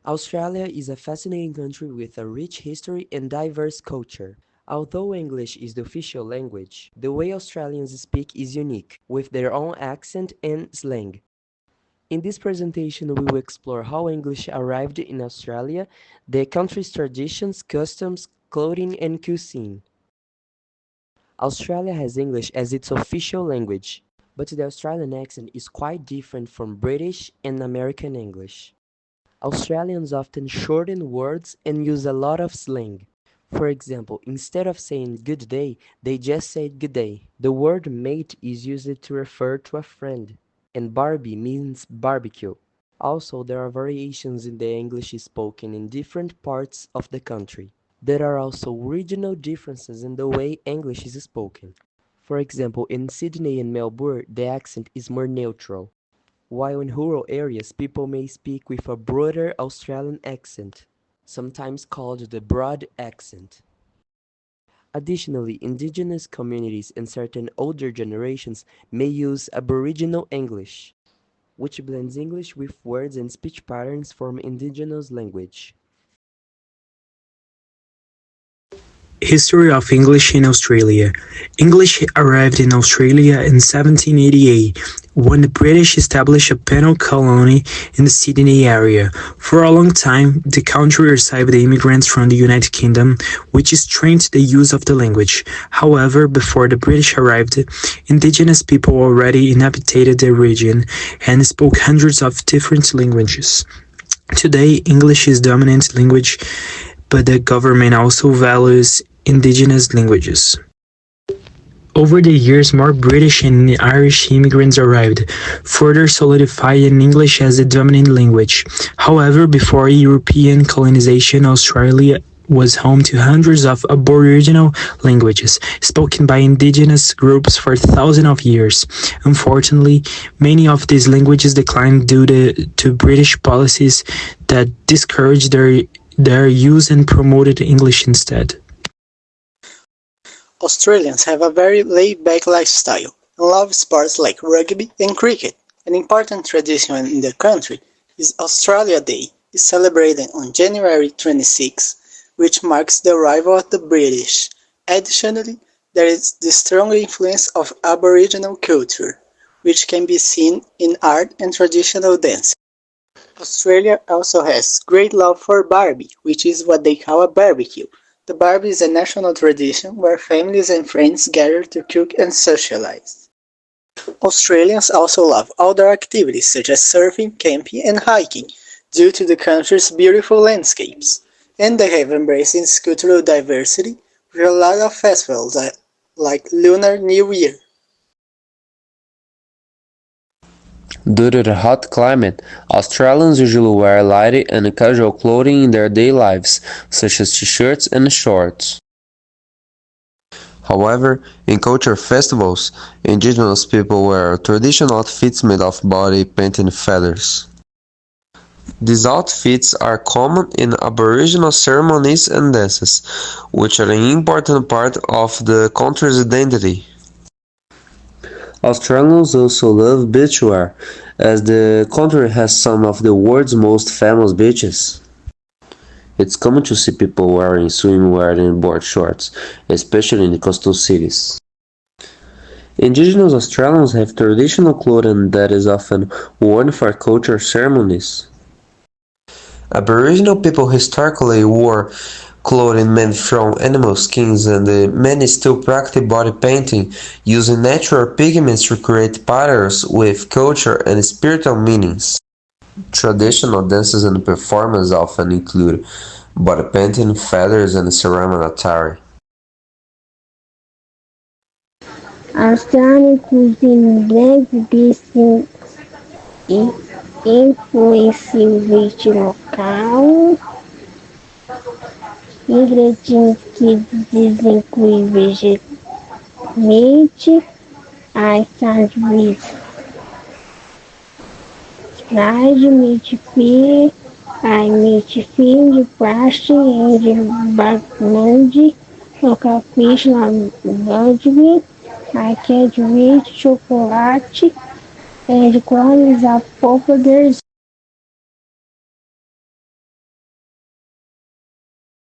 Australia is a fascinating country with a rich history and diverse culture. Although English is the official language, the way Australians speak is unique, with their own accent and slang. In this presentation, we will explore how English arrived in Australia, the country's traditions, customs, clothing, and cuisine. Australia has English as its official language, but the Australian accent is quite different from British and American English. Australians often shorten words and use a lot of slang. For example, instead of saying good day, they just say good day. The word mate is used to refer to a friend, and Barbie means barbecue. Also, there are variations in the English spoken in different parts of the country. There are also regional differences in the way English is spoken. For example, in Sydney and Melbourne, the accent is more neutral, while in rural areas people may speak with a broader Australian accent, sometimes called the broad accent. Additionally, indigenous communities and certain older generations may use Aboriginal English, which blends English with words and speech patterns from indigenous language. History of English in Australia. English arrived in Australia in 1788 when the British established a penal colony in the Sydney area. For a long time, the country received immigrants from the United Kingdom, which strained the use of the language. However, before the British arrived, indigenous people already inhabited the region and spoke hundreds of different languages. Today, English is dominant language, but the government also values indigenous languages. Over the years, more British and Irish immigrants arrived, further solidifying English as the dominant language. However, before European colonization, Australia was home to hundreds of Aboriginal languages spoken by indigenous groups for thousands of years. Unfortunately, many of these languages declined due to British policies that discouraged their use and promoted English instead. Australians have a very laid-back lifestyle and love sports like rugby and cricket. An important tradition in the country is Australia Day, is celebrated on January 26, which marks the arrival of the British. Additionally, there is the strong influence of Aboriginal culture, which can be seen in art and traditional dance. Australia also has great love for Barbie, which is what they call a barbecue. The barbie is a national tradition where families and friends gather to cook and socialize. Australians also love outdoor activities such as surfing, camping, and hiking due to the country's beautiful landscapes. And they have embraced its cultural diversity with a lot of festivals like Lunar New Year. Due to the hot climate, Australians usually wear light and casual clothing in their daily lives, such as t-shirts and shorts. However, in culture festivals, indigenous people wear traditional outfits made of body painted feathers. These outfits are common in Aboriginal ceremonies and dances, which are an important part of the country's identity. Australians also love beachwear, as the country has some of the world's most famous beaches. It's common to see people wearing swimwear and board shorts, especially in the coastal cities. Indigenous Australians have traditional clothing that is often worn for cultural ceremonies. Aboriginal people historically wore clothing made from animal skins, and many still practice body painting using natural pigments to create patterns with cultural and spiritual meanings. Traditional dances and performances often include body painting, feathers, and ceremonial attire. Australian cuisine blends distinct influences rich local ingredients que incluem meat, iced with fried meat pie, meat filled pastry and bagmandi, local fish lamb, cake with chocolate and corns are popular.